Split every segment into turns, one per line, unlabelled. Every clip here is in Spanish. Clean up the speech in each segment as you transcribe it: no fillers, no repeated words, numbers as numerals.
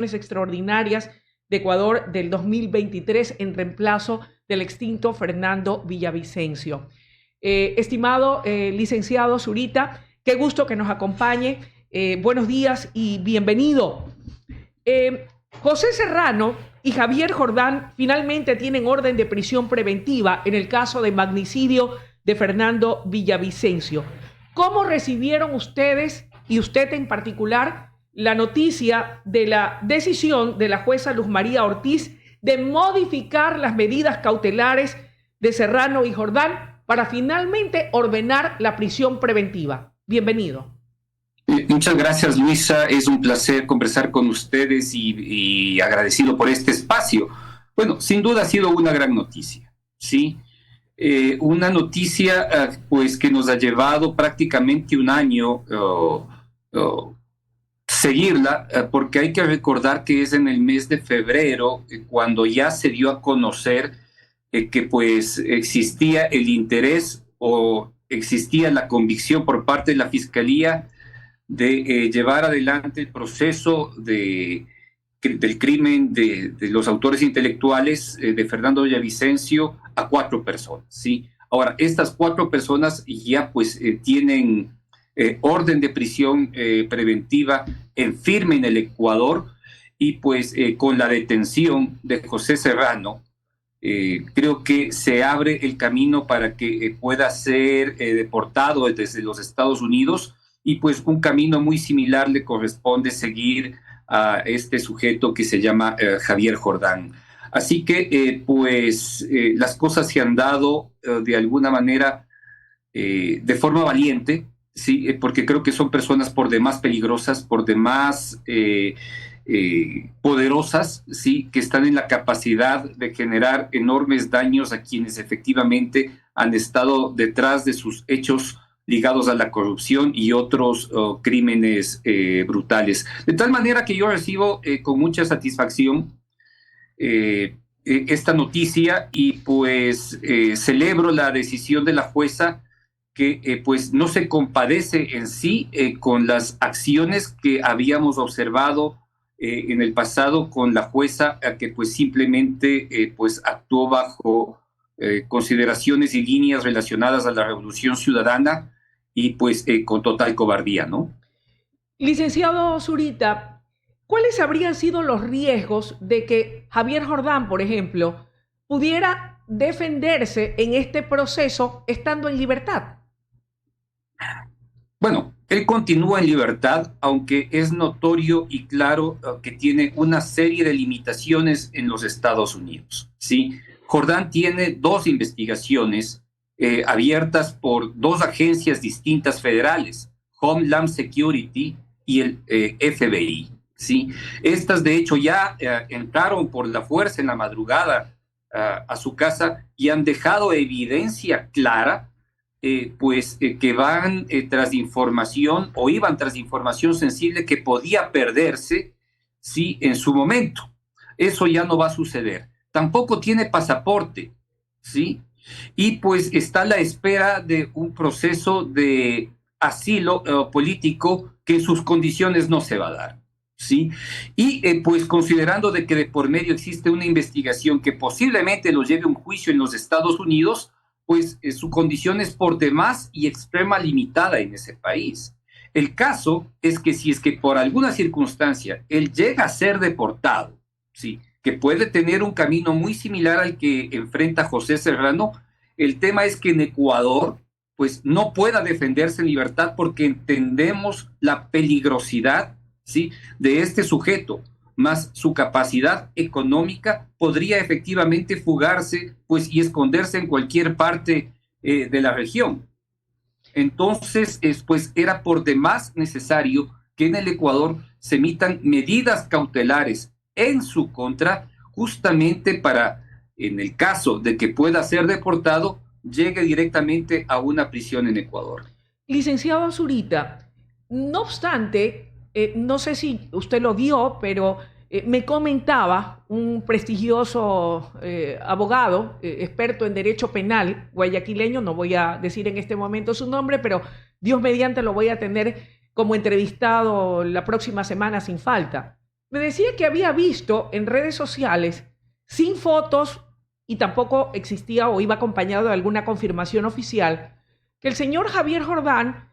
extraordinarias de Ecuador del 2023 en reemplazo del extinto Fernando Villavicencio. Estimado licenciado Zurita, qué gusto que nos acompañe. Buenos días y bienvenido. José Serrano y Javier Jordán finalmente tienen orden de prisión preventiva en el caso de magnicidio de Fernando Villavicencio. ¿Cómo recibieron ustedes, y usted en particular, la noticia de la decisión de la jueza Luz María Ortiz de modificar las medidas cautelares de Serrano y Jordán para finalmente ordenar la prisión preventiva? Bienvenido.
Muchas gracias, Luisa. Es un placer conversar con ustedes y agradecido por este espacio. Bueno, sin duda ha sido una gran noticia, ¿sí? Una noticia pues que nos ha llevado prácticamente un año seguirla, porque hay que recordar que es en el mes de febrero cuando ya se dio a conocer que pues existía el interés o existía la convicción por parte de la Fiscalía de llevar adelante el proceso del crimen de los autores intelectuales de Fernando Villavicencio a 4 personas, ¿sí? Ahora, estas 4 personas ya pues tienen orden de prisión preventiva en firme en el Ecuador y pues con la detención de José Serrano, creo que se abre el camino para que pueda ser deportado desde los Estados Unidos y pues un camino muy similar le corresponde seguir a este sujeto que se llama Javier Jordán. Así que las cosas se han dado de alguna manera de forma valiente, ¿sí? Porque creo que son personas por demás peligrosas, por demás poderosas, ¿sí? Que están en la capacidad de generar enormes daños a quienes efectivamente han estado detrás de sus hechos ligados a la corrupción y otros crímenes brutales. De tal manera que yo recibo con mucha satisfacción esta noticia y pues celebro la decisión de la jueza que pues no se compadece en sí con las acciones que habíamos observado en el pasado con la jueza que pues simplemente pues actuó bajo consideraciones y líneas relacionadas a la Revolución Ciudadana y pues con total cobardía, ¿no?
Licenciado Zurita, ¿cuáles habrían sido los riesgos de que Javier Jordán, por ejemplo, pudiera defenderse en este proceso estando en libertad?
Bueno, él continúa en libertad, aunque es notorio y claro que tiene una serie de limitaciones en los Estados Unidos, ¿sí? Jordán tiene 2 investigaciones abiertas por 2 agencias distintas federales, Homeland Security y el FBI, ¿sí? Estas, de hecho, ya entraron por la fuerza en la madrugada a su casa y han dejado evidencia clara que van tras información o iban tras información sensible que podía perderse, ¿sí? En su momento. Eso ya no va a suceder. Tampoco tiene pasaporte, ¿sí? Y pues está a la espera de un proceso de asilo político que en sus condiciones no se va a dar, ¿sí? Y pues considerando de que de por medio existe una investigación que posiblemente lo lleve a un juicio en los Estados Unidos, pues su condición es por demás y extrema limitada en ese país. El caso es que por alguna circunstancia él llega a ser deportado, ¿sí? Que puede tener un camino muy similar al que enfrenta José Serrano, el tema es que en Ecuador pues no pueda defenderse en libertad porque entendemos la peligrosidad, ¿sí? De este sujeto, más su capacidad económica podría efectivamente fugarse pues, y esconderse en cualquier parte de la región. Entonces, pues era por demás necesario que en el Ecuador se emitan medidas cautelares en su contra, justamente para, en el caso de que pueda ser deportado, llegue directamente a una prisión en Ecuador.
Licenciado Zurita, no obstante, no sé si usted lo vio, pero me comentaba un prestigioso abogado, experto en derecho penal, guayaquileño, no voy a decir en este momento su nombre, pero Dios mediante lo voy a tener como entrevistado la próxima semana sin falta. me decía que había visto en redes sociales, sin fotos y tampoco existía o iba acompañado de alguna confirmación oficial, que el señor Javier Jordán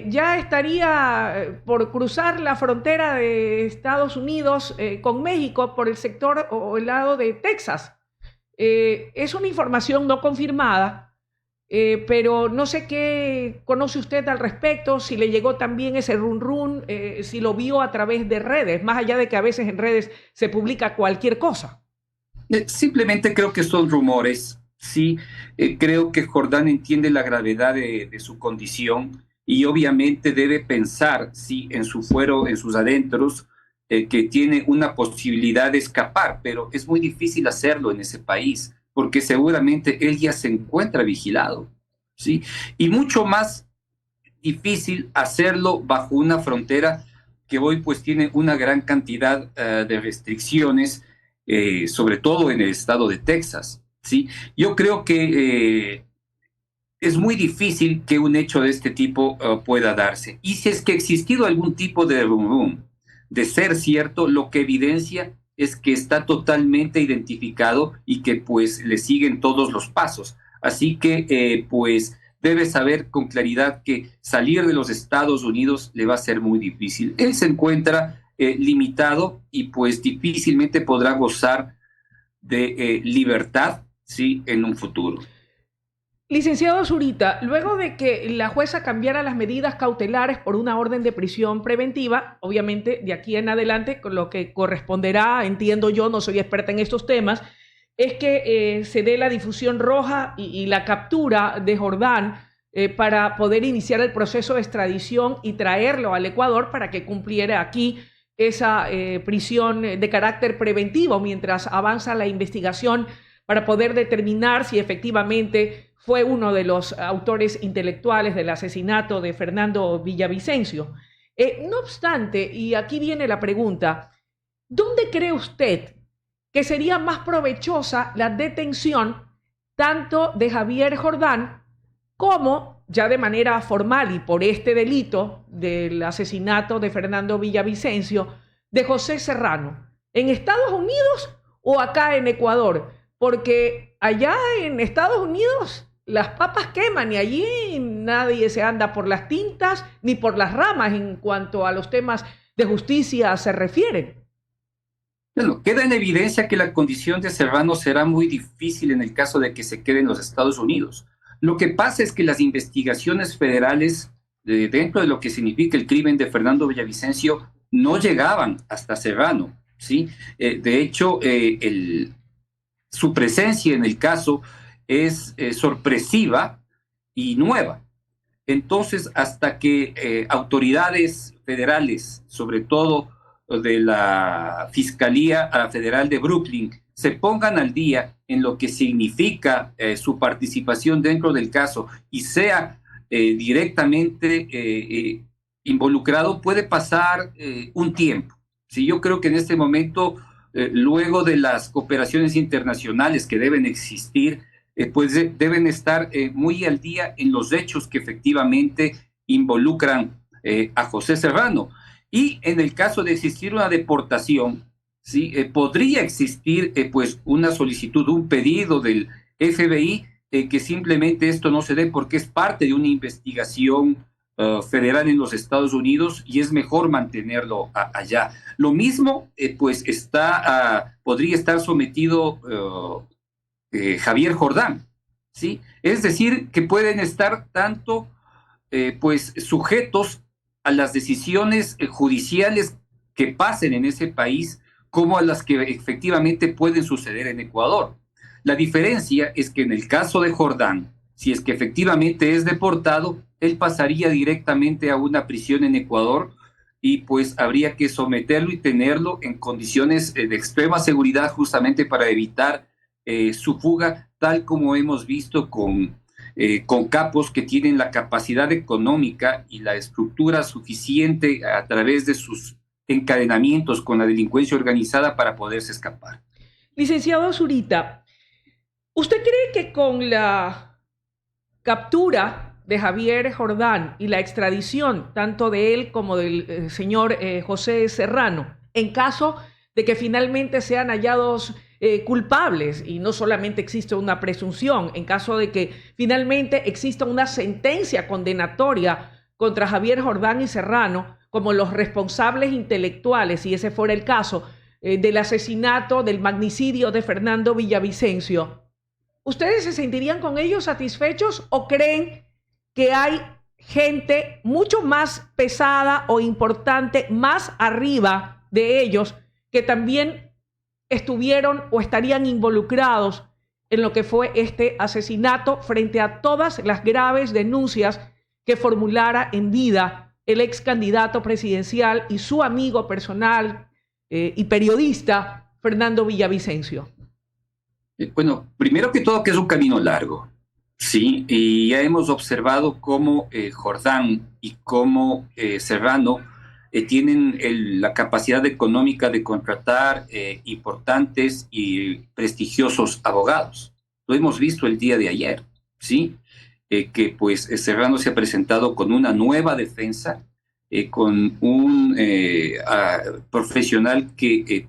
ya estaría por cruzar la frontera de Estados Unidos con México por el sector o el lado de Texas. Es una información no confirmada, pero no sé qué conoce usted al respecto, si le llegó también ese run run, si lo vio a través de redes, más allá de que a veces en redes se publica cualquier cosa.
Simplemente creo que son rumores, sí. Creo que Jordán entiende la gravedad de su condición y obviamente debe pensar, sí, en su fuero, en sus adentros, que tiene una posibilidad de escapar, pero es muy difícil hacerlo en ese país, porque seguramente él ya se encuentra vigilado, sí. Y mucho más difícil hacerlo bajo una frontera que hoy pues tiene una gran cantidad de restricciones, sobre todo en el estado de Texas, ¿sí? Yo creo que es muy difícil que un hecho de este tipo pueda darse. Y si es que ha existido algún tipo de rum de ser cierto, lo que evidencia es que está totalmente identificado y que pues le siguen todos los pasos. Así que pues debe saber con claridad que salir de los Estados Unidos le va a ser muy difícil. Él se encuentra limitado y pues difícilmente podrá gozar de libertad, sí, en un futuro.
Licenciado Zurita, luego de que la jueza cambiara las medidas cautelares por una orden de prisión preventiva, obviamente de aquí en adelante lo que corresponderá, entiendo yo, no soy experta en estos temas, es que se dé la difusión roja y la captura de Jordán para poder iniciar el proceso de extradición y traerlo al Ecuador para que cumpliera aquí esa prisión de carácter preventivo mientras avanza la investigación para poder determinar si efectivamente fue uno de los autores intelectuales del asesinato de Fernando Villavicencio. No obstante, y aquí viene la pregunta, ¿dónde cree usted que sería más provechosa la detención tanto de Javier Jordán como, ya de manera formal y por este delito del asesinato de Fernando Villavicencio, de José Serrano? ¿En Estados Unidos o acá en Ecuador? Porque allá en Estados Unidos las papas queman y allí nadie se anda por las tintas ni por las ramas en cuanto a los temas de justicia se refieren.
Bueno, queda en evidencia que la condición de Serrano será muy difícil en el caso de que se quede en los Estados Unidos. Lo que pasa es que las investigaciones federales, dentro de lo que significa el crimen de Fernando Villavicencio, no llegaban hasta Serrano, ¿sí? De hecho, su presencia en el caso es sorpresiva y nueva. Entonces, hasta que autoridades federales, sobre todo de la Fiscalía Federal de Brooklyn, se pongan al día en lo que significa su participación dentro del caso y sea directamente involucrado, puede pasar un tiempo. Sí, yo creo que en este momento, luego de las cooperaciones internacionales que deben existir, pues deben estar muy al día en los hechos que efectivamente involucran a José Serrano. Y en el caso de existir una deportación, ¿sí? Podría existir pues una solicitud, un pedido del FBI que simplemente esto no se dé porque es parte de una investigación federal en los Estados Unidos y es mejor mantenerlo allá. Lo mismo pues podría estar sometido Javier Jordán, ¿sí? Es decir, que pueden estar tanto pues sujetos a las decisiones judiciales que pasen en ese país como a las que efectivamente pueden suceder en Ecuador. La diferencia es que en el caso de Jordán, si es que efectivamente es deportado, él pasaría directamente a una prisión en Ecuador y pues habría que someterlo y tenerlo en condiciones de extrema seguridad justamente para evitar su fuga, tal como hemos visto con capos que tienen la capacidad económica y la estructura suficiente a través de sus encadenamientos con la delincuencia organizada para poderse escapar.
Licenciado Zurita, ¿usted cree que con la captura de Javier Jordán y la extradición tanto de él como del señor José Serrano en caso de que finalmente sean hallados culpables, y no solamente existe una presunción, en caso de que finalmente exista una sentencia condenatoria contra Javier Jordán y Serrano como los responsables intelectuales, si ese fuera el caso, del asesinato, del magnicidio de Fernando Villavicencio, ¿ustedes se sentirían con ellos satisfechos o creen que hay gente mucho más pesada o importante más arriba de ellos que también estuvieron o estarían involucrados en lo que fue este asesinato frente a todas las graves denuncias que formulara en vida el ex candidato presidencial y su amigo personal y periodista Fernando Villavicencio?
Bueno, primero que todo que es un camino largo, sí, y ya hemos observado cómo Jordán y cómo Serrano tienen la capacidad económica de contratar importantes y prestigiosos abogados. Lo hemos visto el día de ayer, ¿sí? Que pues Serrano se ha presentado con una nueva defensa, con un profesional que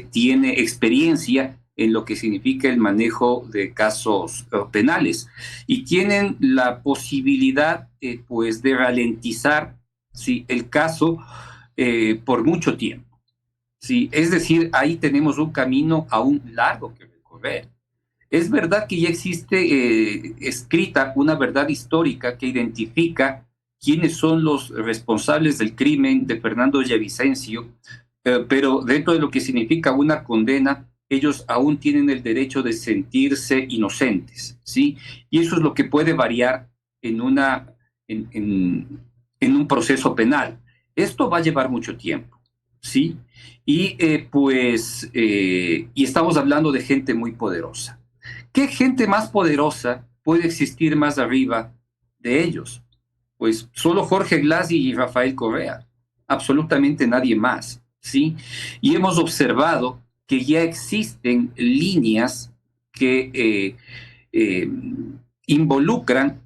tiene experiencia en lo que significa el manejo de casos penales y tienen la posibilidad pues de ralentizar, ¿sí?, el caso por mucho tiempo, ¿sí? Es decir, ahí tenemos un camino aún largo que recorrer. Es verdad que ya existe escrita una verdad histórica que identifica quiénes son los responsables del crimen de Fernando Villavicencio, pero dentro de lo que significa una condena, ellos aún tienen el derecho de sentirse inocentes, ¿sí? Y eso es lo que puede variar en un proceso penal. Esto va a llevar mucho tiempo, ¿sí? Y y estamos hablando de gente muy poderosa. ¿Qué gente más poderosa puede existir más arriba de ellos? Pues solo Jorge Glass y Rafael Correa, absolutamente nadie más, ¿sí? Y hemos observado que ya existen líneas que involucran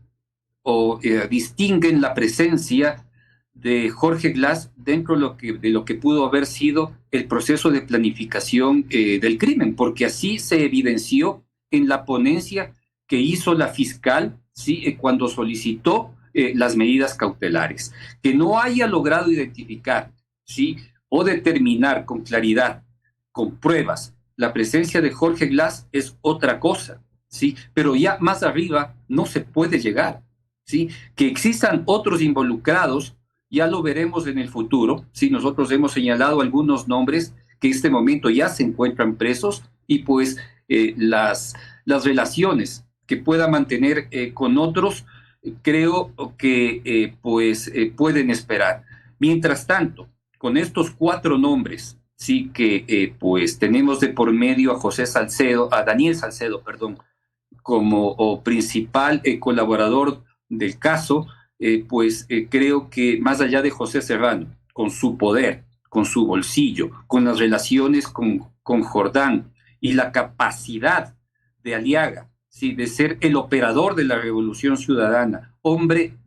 o distinguen la presencia de Jorge Glass dentro de lo que pudo haber sido el proceso de planificación del crimen, porque así se evidenció en la ponencia que hizo la fiscal, ¿sí?, cuando solicitó las medidas cautelares. Que no haya logrado identificar, ¿sí?, o determinar con claridad, con pruebas, la presencia de Jorge Glass es otra cosa, ¿sí? Pero ya más arriba no se puede llegar, ¿sí? Que existan otros involucrados, ya lo veremos en el futuro, ¿sí? Nosotros hemos señalado algunos nombres que en este momento ya se encuentran presos y pues las relaciones que pueda mantener con otros, creo que pueden esperar. Mientras tanto, con estos 4 nombres, sí, que pues tenemos de por medio a Daniel Salcedo, perdón, como principal colaborador del caso, creo que más allá de José Serrano, con su poder, con su bolsillo, con las relaciones con Jordán y la capacidad de Aliaga, ¿sí?, de ser el operador de la Revolución Ciudadana, hombre,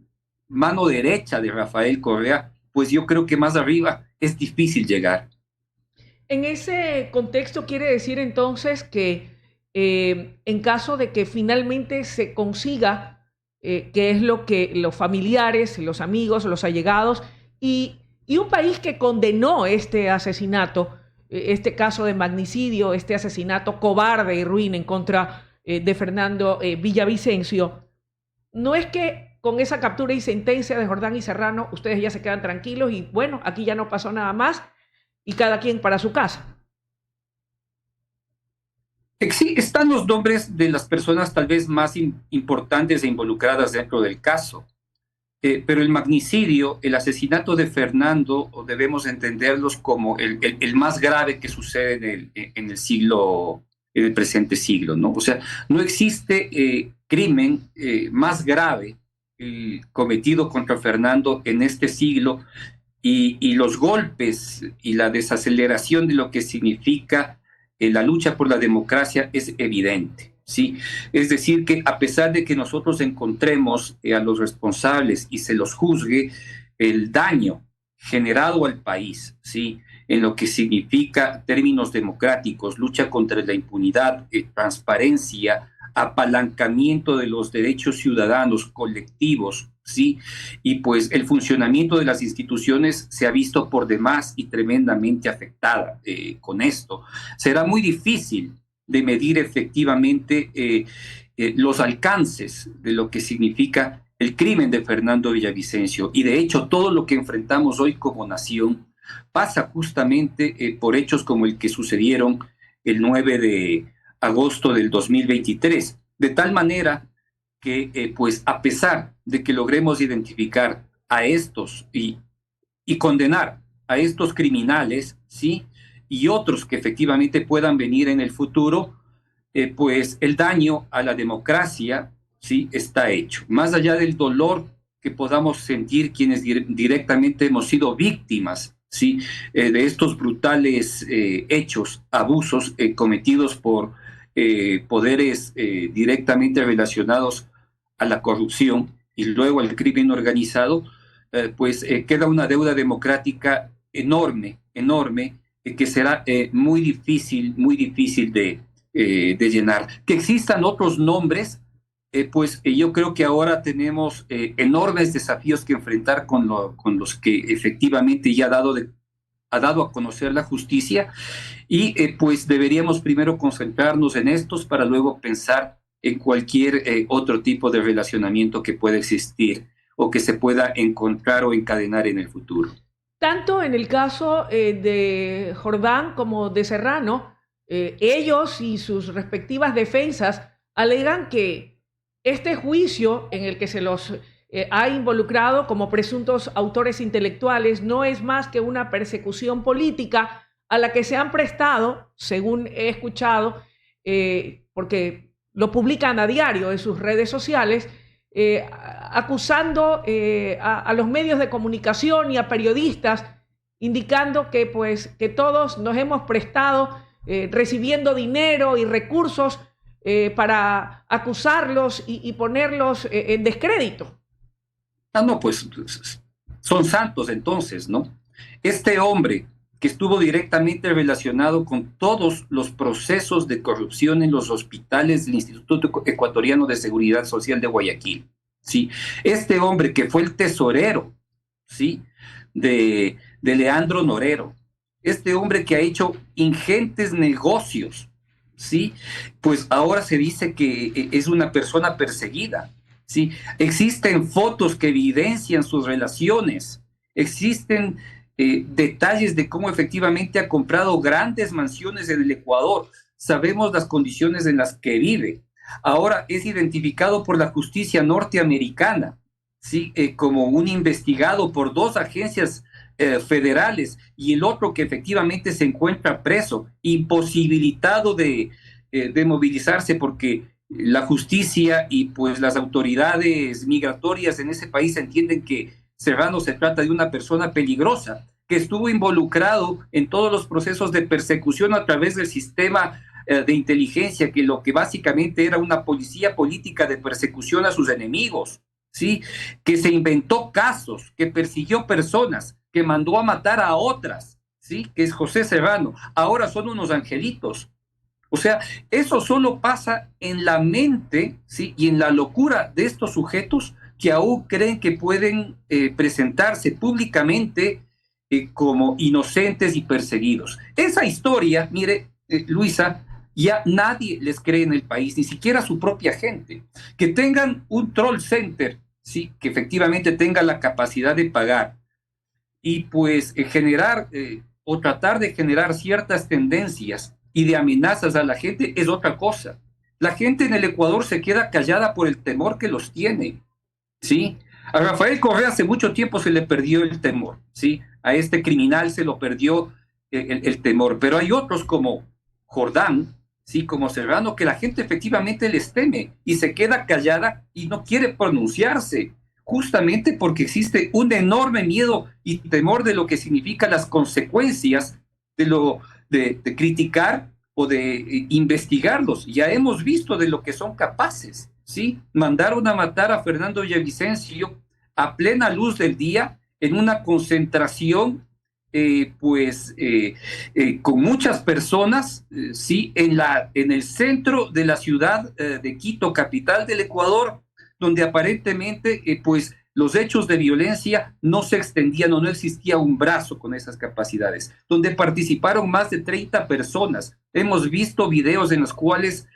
mano derecha de Rafael Correa, pues yo creo que más arriba es difícil llegar.
En ese contexto quiere decir entonces que en caso de que finalmente se consiga, que es lo que los familiares, los amigos, los allegados y un país que condenó este asesinato, este caso de magnicidio, este asesinato cobarde y ruin en contra de Fernando Villavicencio, no es que con esa captura y sentencia de Jordán y Serrano ustedes ya se quedan tranquilos y bueno, aquí ya no pasó nada más y cada quien para su casa.
Sí, están los nombres de las personas tal vez más importantes e involucradas dentro del caso, pero el magnicidio, el asesinato de Fernando, debemos entenderlos como el más grave que sucede en el presente siglo, ¿no? O sea, no existe crimen más grave cometido contra Fernando en este siglo y los golpes y la desaceleración de lo que significa la lucha por la democracia es evidente, ¿sí? Es decir, que a pesar de que nosotros encontremos a los responsables y se los juzgue, el daño generado al país, ¿sí?, en lo que significa términos democráticos, lucha contra la impunidad, transparencia, apalancamiento de los derechos ciudadanos colectivos, ¿sí? Y pues el funcionamiento de las instituciones se ha visto por demás y tremendamente afectada con esto. Será muy difícil de medir efectivamente los alcances de lo que significa el crimen de Fernando Villavicencio. Y de hecho, todo lo que enfrentamos hoy como nación pasa justamente por hechos como el que sucedieron el 9 de agosto del 2023. De tal manera que, pues, a pesar de que logremos identificar a estos y condenar a estos criminales, ¿sí? Y otros que efectivamente puedan venir en el futuro, pues el daño a la democracia, ¿sí? Está hecho. Más allá del dolor que podamos sentir quienes directamente hemos sido víctimas, ¿sí? De estos brutales hechos, abusos cometidos por poderes directamente relacionados a la corrupción y luego al crimen organizado, pues queda una deuda democrática enorme, enorme, que será muy difícil de llenar. Que existan otros nombres, pues yo creo que ahora tenemos enormes desafíos que enfrentar con los que efectivamente ya ha dado a conocer la justicia, y pues deberíamos primero concentrarnos en estos para luego pensar en cualquier otro tipo de relacionamiento que pueda existir o que se pueda encontrar o encadenar en el futuro.
Tanto en el caso de Jordán como de Serrano, ellos y sus respectivas defensas alegan que este juicio en el que se los ha involucrado como presuntos autores intelectuales no es más que una persecución política a la que se han prestado, según he escuchado, porque lo publican a diario en sus redes sociales, acusando a los medios de comunicación y a periodistas, indicando que, pues, que todos nos hemos prestado recibiendo dinero y recursos para acusarlos y ponerlos en descrédito.
Ah, no, pues son santos entonces, ¿no? Este hombre que estuvo directamente relacionado con todos los procesos de corrupción en los hospitales del Instituto Ecuatoriano de Seguridad Social de Guayaquil, ¿sí? Este hombre que fue el tesorero, ¿sí? de Leandro Norero, este hombre que ha hecho ingentes negocios, ¿sí? Pues ahora se dice que es una persona perseguida, ¿sí? Existen fotos que evidencian sus relaciones, existen detalles de cómo efectivamente ha comprado grandes mansiones en el Ecuador. Sabemos las condiciones en las que vive. Ahora es identificado por la justicia norteamericana, ¿sí? Como un investigado por 2 agencias federales, y el otro que efectivamente se encuentra preso, imposibilitado de movilizarse porque la justicia y pues las autoridades migratorias en ese país entienden que Serrano se trata de una persona peligrosa, que estuvo involucrado en todos los procesos de persecución a través del sistema de inteligencia, que lo que básicamente era una policía política de persecución a sus enemigos, ¿sí? Que se inventó casos, que persiguió personas, que mandó a matar a otras, ¿sí? Que es José Serrano. Ahora son unos angelitos. O sea, eso solo pasa en la mente, ¿sí? Y en la locura de estos sujetos que aún creen que pueden presentarse públicamente como inocentes y perseguidos. Esa historia, mire, Luisa, ya nadie les cree en el país, ni siquiera su propia gente. Que tengan un troll center, ¿sí? Que efectivamente tenga la capacidad de pagar y pues generar o tratar de generar ciertas tendencias y de amenazas a la gente es otra cosa. La gente en el Ecuador se queda callada por el temor que los tiene, ¿sí? A Rafael Correa hace mucho tiempo se le perdió el temor, ¿sí? A este criminal se lo perdió el temor, pero hay otros como Jordán, ¿sí? Como Serrano, que la gente efectivamente les teme y se queda callada y no quiere pronunciarse, justamente porque existe un enorme miedo y temor de lo que significan las consecuencias de criticar o de investigarlos. Ya hemos visto de lo que son capaces, ¿sí? Mandaron a matar a Fernando Villavicencio a plena luz del día en una concentración con muchas personas, sí, en el centro de la ciudad de Quito, capital del Ecuador, donde aparentemente, pues, los hechos de violencia no se extendían o no existía un brazo con esas capacidades, donde participaron más de 30 personas. Hemos visto videos en los cuales,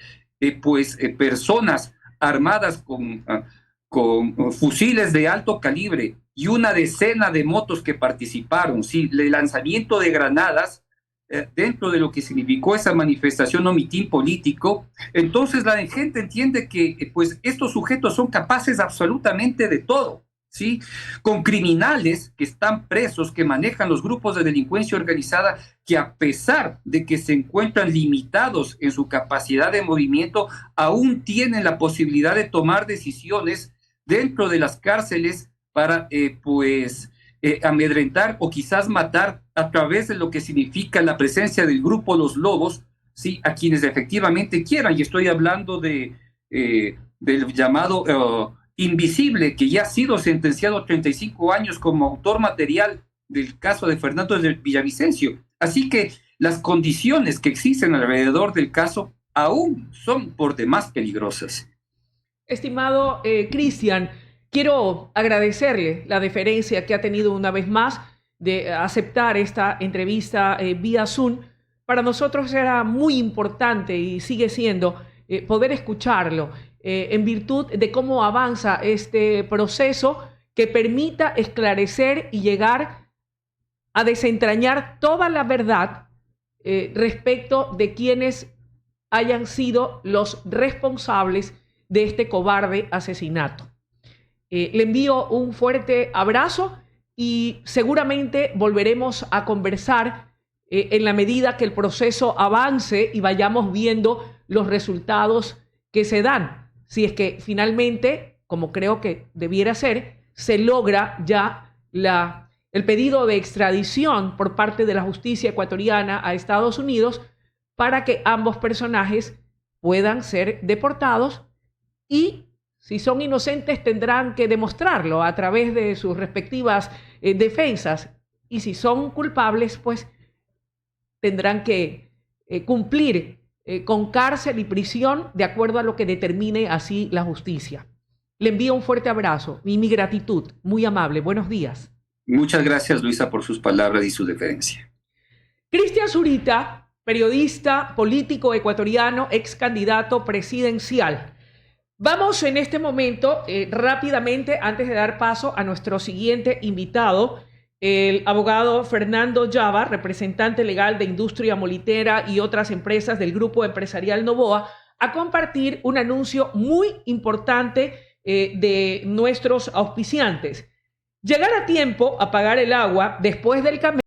personas armadas con fusiles de alto calibre y una decena de motos que participaron, ¿sí? El lanzamiento de granadas dentro de lo que significó esa manifestación o mitin político. Entonces la gente entiende que pues estos sujetos son capaces absolutamente de todo, ¿sí? Con criminales que están presos, que manejan los grupos de delincuencia organizada, que a pesar de que se encuentran limitados en su capacidad de movimiento, aún tienen la posibilidad de tomar decisiones dentro de las cárceles para amedrentar o quizás matar a través de lo que significa la presencia del grupo Los Lobos, ¿sí? A quienes efectivamente quieran. Y estoy hablando del llamado Invisible, que ya ha sido sentenciado a 35 años como autor material del caso de Fernando de Villavicencio. Así que las condiciones que existen alrededor del caso aún son por demás peligrosas.
Estimado Cristian, quiero agradecerle la deferencia que ha tenido una vez más de aceptar esta entrevista vía Zoom. Para nosotros era muy importante y sigue siendo poder escucharlo en virtud de cómo avanza este proceso que permita esclarecer y llegar a desentrañar toda la verdad respecto de quienes hayan sido los responsables de este cobarde asesinato. Le envío un fuerte abrazo y seguramente volveremos a conversar en la medida que el proceso avance y vayamos viendo los resultados que se dan. Si es que finalmente, como creo que debiera ser, se logra ya el pedido de extradición por parte de la justicia ecuatoriana a Estados Unidos para que ambos personajes puedan ser deportados y, si son inocentes, tendrán que demostrarlo a través de sus respectivas defensas. Y si son culpables, pues tendrán que cumplir con cárcel y prisión de acuerdo a lo que determine así la justicia. Le envío un fuerte abrazo y mi gratitud. Muy amable. Buenos días.
Muchas gracias, Luisa, por sus palabras y su deferencia.
Cristian Zurita, periodista, político ecuatoriano, ex candidato presidencial. Vamos en este momento rápidamente, antes de dar paso a nuestro siguiente invitado, el abogado Fernando Llava, representante legal de Industria Molitera y otras empresas del Grupo Empresarial Novoa, a compartir un anuncio muy importante de nuestros auspiciantes. Llegar a tiempo a pagar el agua después del cambio